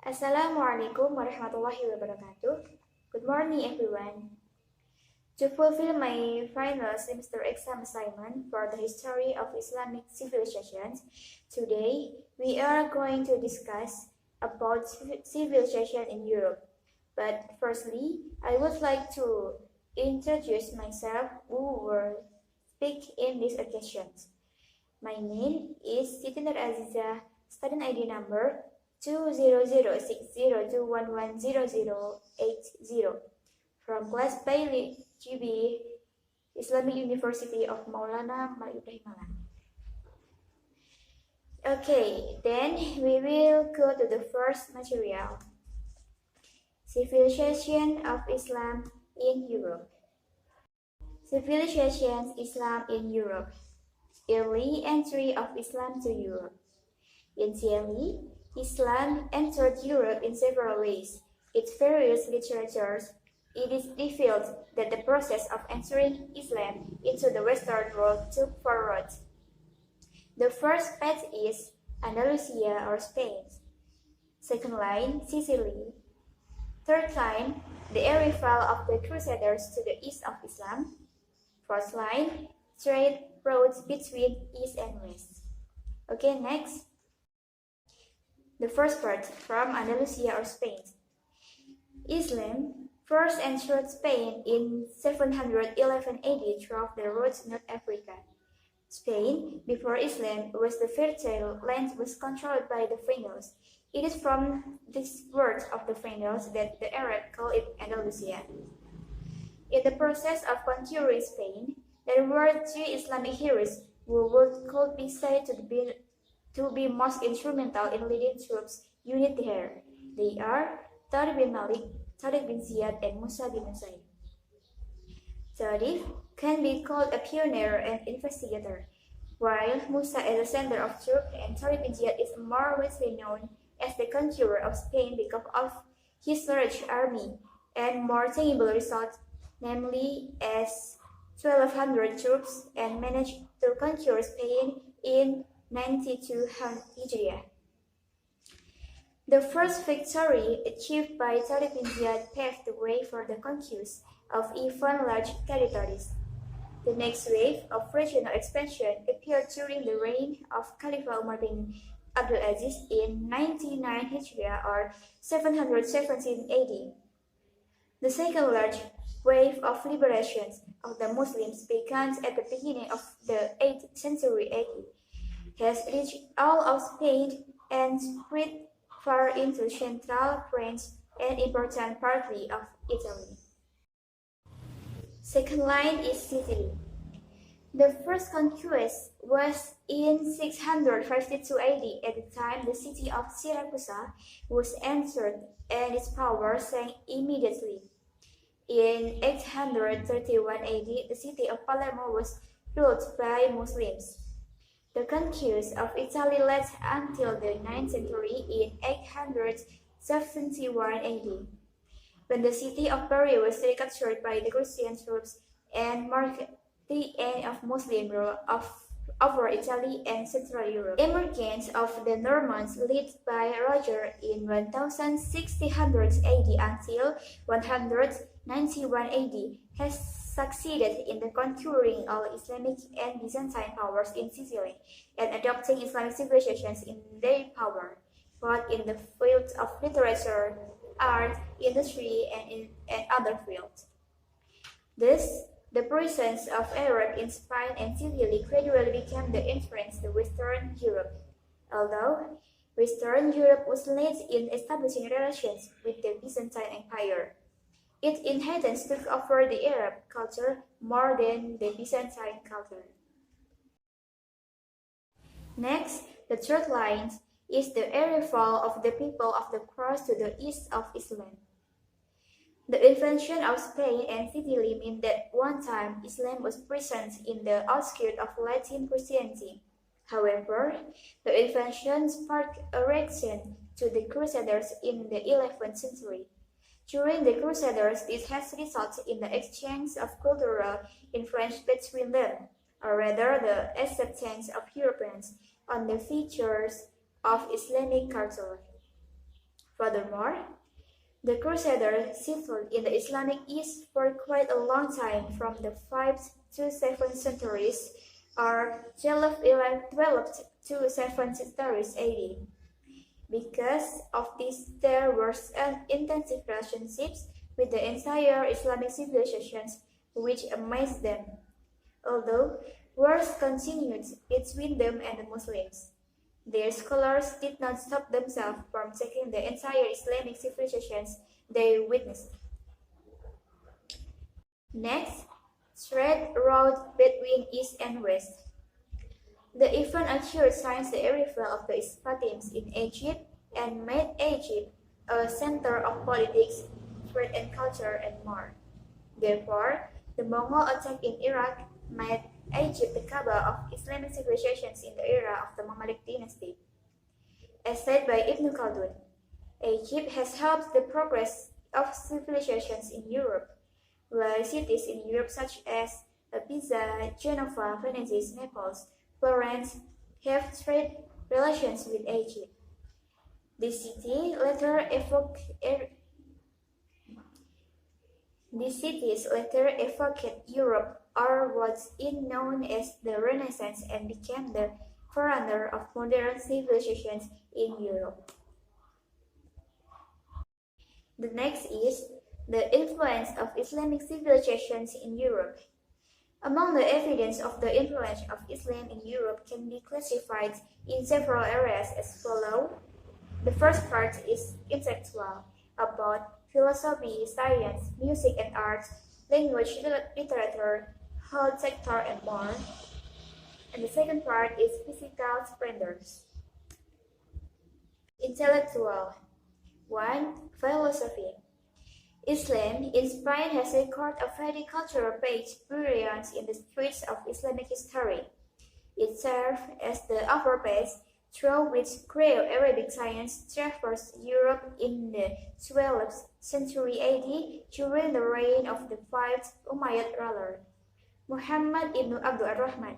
Assalamualaikum warahmatullahi wabarakatuh. Good morning, everyone. To fulfill my final semester exam assignment for the history of Islamic civilizations, today we are going to discuss about civilization in Europe. But firstly, I would like to introduce myself who will speak in this occasion. My name is Siti Azizah, student ID number 2006021100080 from Class Biologi B, Islamic University of Maulana Malik Ibrahim Malang. Okay, then we will go to the first material. Civilization of Islam in Europe. Civilization Islam in Europe. Early entry of Islam to Europe. Initially, Islam entered Europe in several ways. In various literatures, it is revealed that the process of entering Islam into the Western world took 4 roads. The first path is Andalusia or Spain. Second line, Sicily. Third line, the arrival of the Crusaders to the east of Islam. Fourth line, trade roads between east and west. Okay, next. The first part, from Andalusia or Spain. Islam first entered Spain in 711 AD through the route to North Africa. Spain, before Islam, was the fertile land was controlled by the Vandals. It is from this word of the Vandals that the Arabs call it Andalusia. In the process of conquering Spain, there were 3 Islamic heroes who could be said to be most instrumental in leading troops unit there. They are Tariq bin Malik, Tariq bin Ziyad, and Musa bin Nusayn. Tariq can be called a pioneer and investigator, while Musa is a center of truth and Tariq bin Ziyad is more widely known as the conqueror of Spain because of his large army and more tangible results, namely as 1,200 troops and managed to conquer Spain in 92 Hijriah. The first victory achieved by Tariq bin Ziyad paved the way for the conquest of even large territories. The next wave of regional expansion appeared during the reign of Khalifa Umar bin Abdul Aziz in 99 Hijriah or 717 AD. The second large wave of liberation of the Muslims began at the beginning of the 8th century AD, has reached all of Spain and spread far into central France and important partly of Italy. Second line is Sicily. The first conquest was in 652 AD. At the time, the city of Syracuse was entered and its power sank immediately. In 831 AD, the city of Palermo was ruled by Muslims. The conquest of Italy lasted until the 9th century in 871 AD, when the city of Paris was recaptured by the Christian troops and marked the end of Muslim rule over Italy and Central Europe. Emergence of the Normans led by Roger in 1600 AD until 191 AD has succeeded in the conquering all Islamic and Byzantine powers in Sicily and adopting Islamic civilizations in their power, both in the fields of literature, art, industry, and other fields. Thus, the presence of Arab in Spain and Sicily gradually became the influence to Western Europe. Although Western Europe was late in establishing relations with the Byzantine Empire, its inhabitants took over the Arab culture more than the Byzantine culture. Next, the third line is the arrival of the people of the Cross to the east of Islam. The invention of Spain and Sicily meant that one time Islam was present in the outskirts of Latin Christianity. However, the invention sparked a reaction to the Crusaders in the 11th century. During the Crusaders, this has resulted in the exchange of cultural influence between them, or rather the acceptance of Europeans on the features of Islamic culture. Furthermore, the Crusaders settled in the Islamic East for quite a long time from the 5th to 7th centuries or 12th to 7th centuries AD. Because of this, there were intensive relationships with the entire Islamic civilizations, which amazed them. Although wars continued between them and the Muslims, their scholars did not stop themselves from checking the entire Islamic civilizations they witnessed. Next, trade route between East and West. The event occurred since the arrival of the Fatimids in Egypt and made Egypt a center of politics, trade and culture, and more. Therefore, the Mongol attack in Iraq made Egypt the Kaaba of Islamic civilizations in the era of the Mamluk dynasty. As said by Ibn Khaldun, Egypt has helped the progress of civilizations in Europe, while cities in Europe such as Pisa, Genova, Venice, Naples, Florence have trade relations with Egypt. This cities later evoked Europe, or what's known as the Renaissance, and became the forerunner of modern civilizations in Europe. The next is the influence of Islamic civilizations in Europe. Among the evidence of the influence of Islam in Europe can be classified in several areas as follows. The first part is intellectual, about philosophy, science, music and arts, language, literature, health sector, and more. And the second part is physical splendors. Intellectual. 1. Philosophy. Islam, in Spain, has recorded a very cultural-based brilliance in the streets of Islamic history. It served as the overpass through which great Arabic science traversed Europe in the 12th century AD during the reign of the 5th Umayyad ruler, Muhammad ibn Abdul Rahman.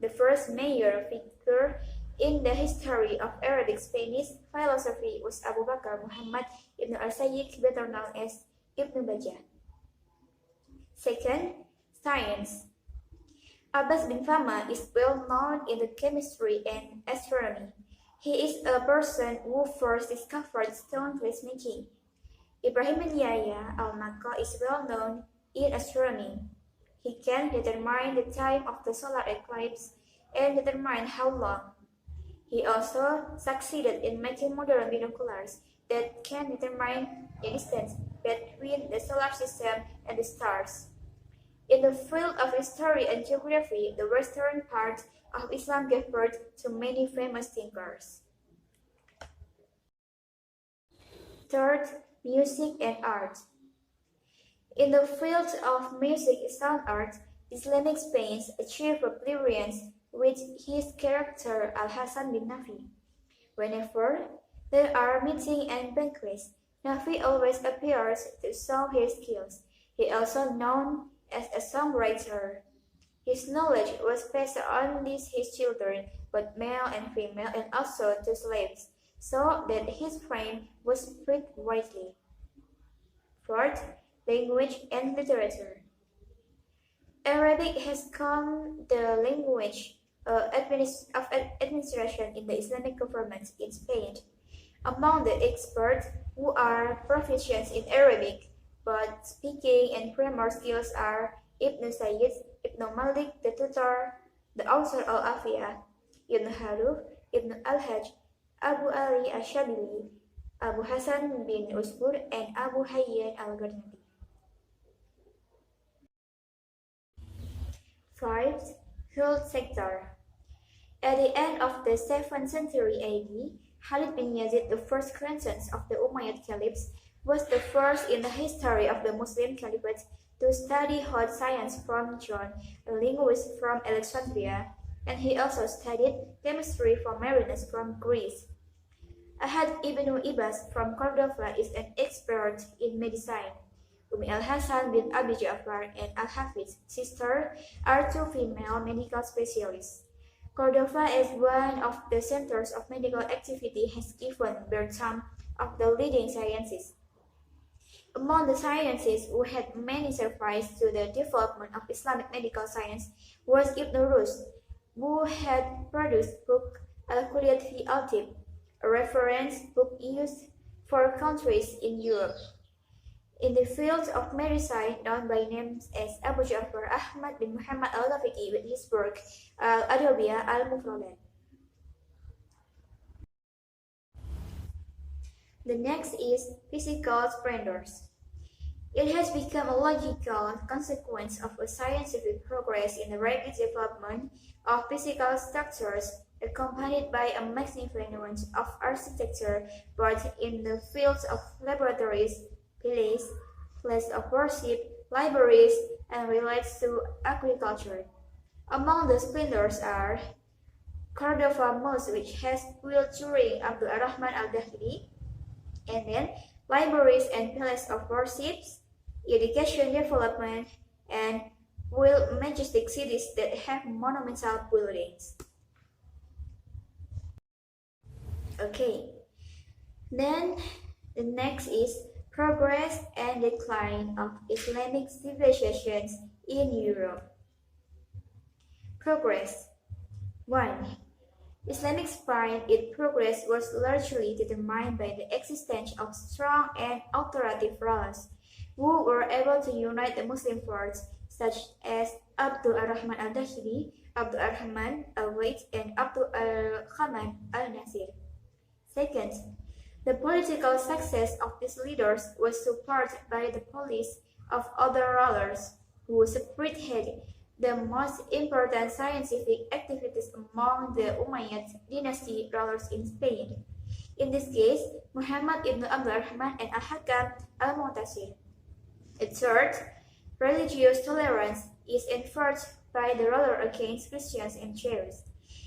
The first major figure in the history of Arabic Spanish philosophy was Abu Bakr Muhammad ibn al-Sayyid, better known as Ibn Bajjah. Second, science. Abbas bin Fama is well known in the chemistry and astronomy. He is a person who first discovered stone glassmaking. Ibrahim bin Yahya al-Makka is well known in astronomy. He can determine the time of the solar eclipse and determine how long. He also succeeded in making modern binoculars that can determine the distance between the solar system and the stars. In the field of history and geography, the western part of Islam gave birth to many famous thinkers. Third, music and art. In the field of music and sound art, Islamic Spain achieved a brilliance with his character Al-Hasan bin Nafi. Whenever there are meetings and banquets, Nafi always appears to show his skills. He also known as a songwriter. His knowledge was passed on to his children, both male and female, and also to slaves, so that his fame was spread widely. Fourth, language and literature. Arabic has become the language of administration in the Islamic government in Spain. Among the experts who are proficient in Arabic, but speaking and grammar skills are Ibn Sayyid, Ibn Malik, the tutor, the author Al-Afiyah, Ibn Haruf, Ibn Al-Hajj, Abu Ali Ash-Shabili, Abu Hasan bin Usbur, and Abu Hayyan al-Gharnati. 5. Health sector. At the end of the 7th century AD, Khalid bin Yazid, the first grandson of the Umayyad Caliphs, was the first in the history of the Muslim Caliphate to study hard science from John, a linguist from Alexandria, and he also studied chemistry from Marinus from Greece. Ahad ibn Ibas from Cordova is an expert in medicine. Al-Hasan bin Abi Ja'far and Al-Hafid's sister are two female medical specialists. Cordova, as one of the centers of medical activity, has given birth some of the leading sciences. Among the scientists who had many surprise to the development of Islamic medical science was Ibn Rus, who had produced book Al-Kuliah fi Al-Tib, a reference book used for countries in Europe. In the field of medicine, known by names as Abu Ja'far Ahmad bin Muhammad al-Lafiqi with his work Al-Adawiyah al-Mufradat. The next is physical splendors. It has become a logical consequence of a scientific progress in the rapid development of physical structures accompanied by a magnificence of architecture both in the fields of laboratories, places of worship, libraries, and relates to agriculture. Among the splendors are Cordova Mosque, which has built during Abdul Rahman al-Dahili, and then libraries and places of worship, education development, and build majestic cities that have monumental buildings. Okay, then the next is progress and decline of Islamic civilizations in Europe. Progress 1. Islamic spine in progress was largely determined by the existence of strong and authoritative rulers who were able to unite the Muslim forces such as Abdul Rahman al-Dahili, Abdul Rahman al-Wait, and Abdul al-Khaman al-Nasir. Second, the political success of these leaders was supported by the policy of other rulers who spearheaded the most important scientific activities among the Umayyad dynasty rulers in Spain. In this case, Muhammad ibn Abdul Rahman and Al-Hakam al-Mu'tasir. Third, religious tolerance is enforced by the ruler against Christians and Jews,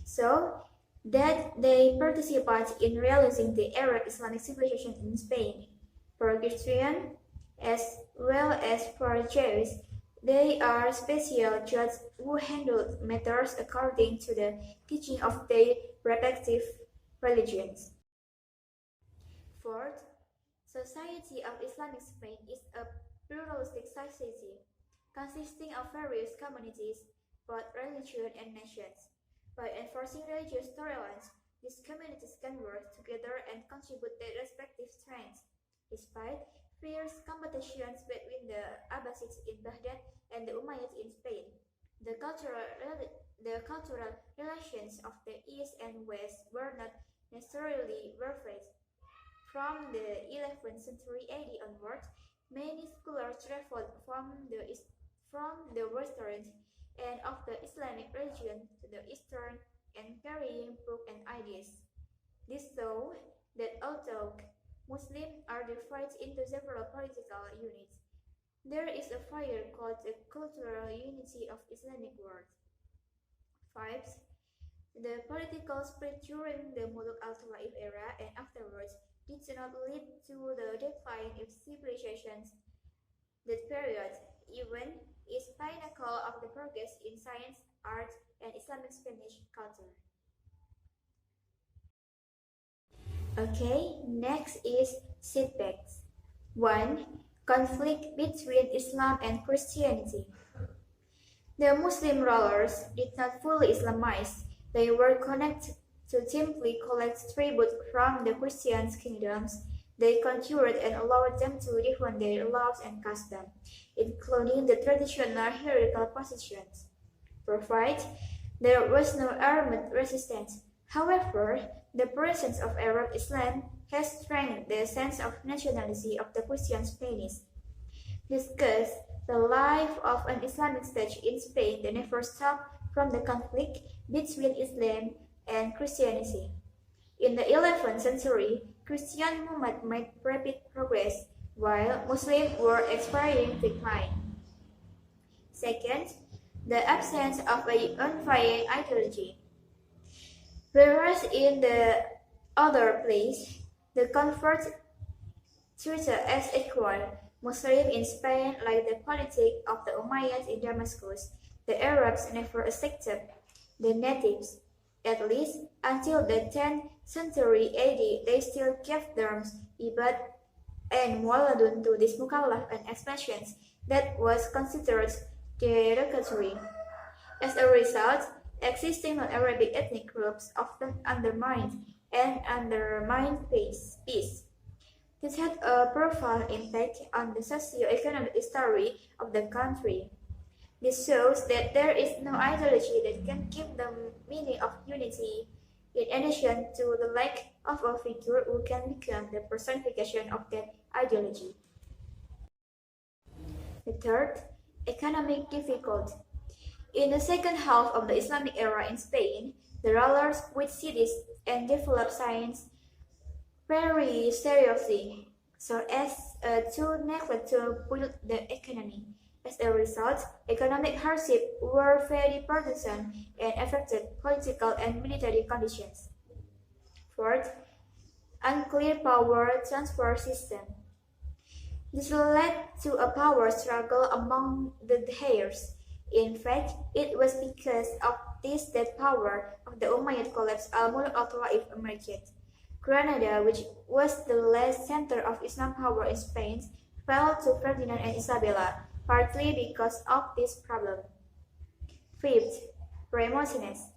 so that they participate in realizing the Arab Islamic civilization in Spain. For Christians, as well as for Jews, they are special judges who handle matters according to the teaching of their respective religions. Fourth, Society of Islamic Spain is a pluralistic society consisting of various communities, both religion and nations. By enforcing religious tolerance, these communities can work together and contribute their respective strengths, despite fierce competitions between the Abbasids in Baghdad and the Umayyads in Spain. The cultural relations of the East and West were not necessarily perfect. From the 11th century AD onward, many scholars traveled from the western end of the Islamic religion to the eastern and carrying books and ideas. This shows that although Muslims are divided into several political units, there is a fire called the cultural unity of Islamic world. 5. The political split during the Muluk al-Tawaif era and afterwards did not lead to the decline of civilizations. That period, even, is pinnacle of the progress in science, art, and Islamic Spanish culture. Okay, next is setbacks. 1. Conflict between Islam and Christianity. The Muslim rulers did not fully Islamize. They were connected to simply collect tribute from the Christian kingdoms. They conjured and allowed them to defend their laws and customs, including the traditional hierarchical positions. Provided there was no armed resistance. However, the presence of Arab Islam has strengthened the sense of nationality of the Christian Spanish. Discuss the life of an Islamic state in Spain that never stopped from the conflict between Islam and Christianity. In the 11th century, Christian movement made rapid progress, while Muslims were experiencing decline. Second, the absence of a unifying ideology. Whereas in the other place, the convert treated as equal, Muslims in Spain, like the politics of the Umayyads in Damascus, the Arabs never accepted the natives. At least until the 10th century AD, they still gave terms ibad, and waladun to this mukallaf and expressions that was considered derogatory. As a result, existing non-Arabic ethnic groups often undermined peace. This had a profound impact on the socio-economic history of the country. This shows that there is no ideology that can give the meaning of unity, in addition to the lack of a figure who can become the personification of that ideology. The third, economic difficulty. In the second half of the Islamic era in Spain, the rulers quit cities and developed science very seriously, so as to neglect to build the economy. As a result, economic hardship were very burdensome and affected political and military conditions. Fourth, unclear power transfer system. This led to a power struggle among the heirs. In fact, it was because of this that power of the Umayyad collapse al-Muluk al-Tawaif emerged. Granada, which was the last center of Islam power in Spain, fell to Ferdinand and Isabella, partly because of this problem. Fifth, Remoteness.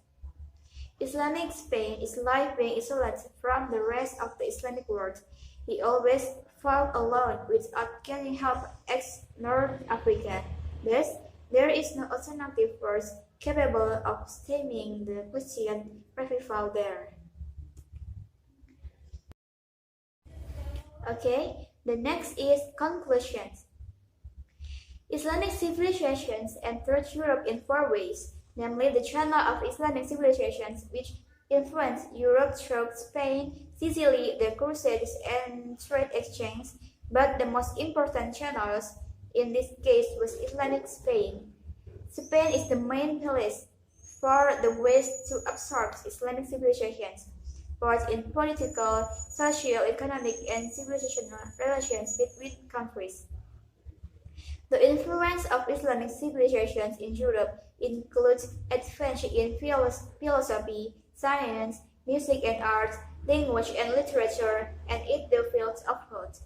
Islamic Spain is like being isolated from the rest of the Islamic world. He always fought alone without getting help ex North Africa. Thus, there is no alternative force capable of stemming the Christian revival there. Okay, the next is conclusions. Islamic civilizations entered Europe in four ways, namely the channel of Islamic civilizations which influenced Europe through Spain, Sicily, the Crusades, and trade exchange, but the most important channels in this case was Islamic Spain. Spain is the main place for the West to absorb Islamic civilizations, both in political, social, economic, and civilizational relations between countries. The influence of Islamic civilizations in Europe includes advances in philosophy, science, music and art, language and literature, and in the fields of thought.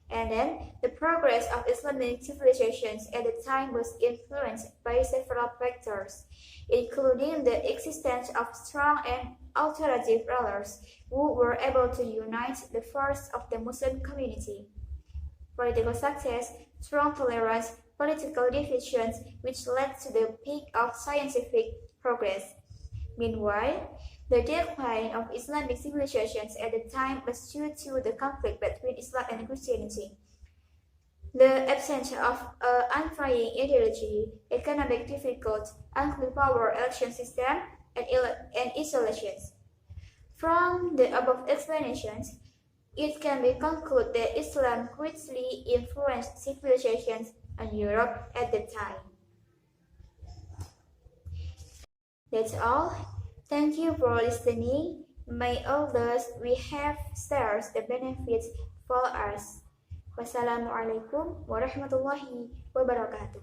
And then, the progress of Islamic civilizations at the time was influenced by several factors, including the existence of strong and alternative rulers who were able to unite the force of the Muslim community. Political success, strong tolerance, political divisions, which led to the peak of scientific progress. Meanwhile, the decline of Islamic civilizations at the time was due to the conflict between Islam and Christianity. The absence of an unifying ideology, economic difficulty, unclear power election system, and isolations. From the above explanations, it can be concluded that Islam greatly influenced civilizations in Europe at the time. That's all. Thank you for listening. May all those we have shares the benefits for us. Wassalamualaikum warahmatullahi wabarakatuh.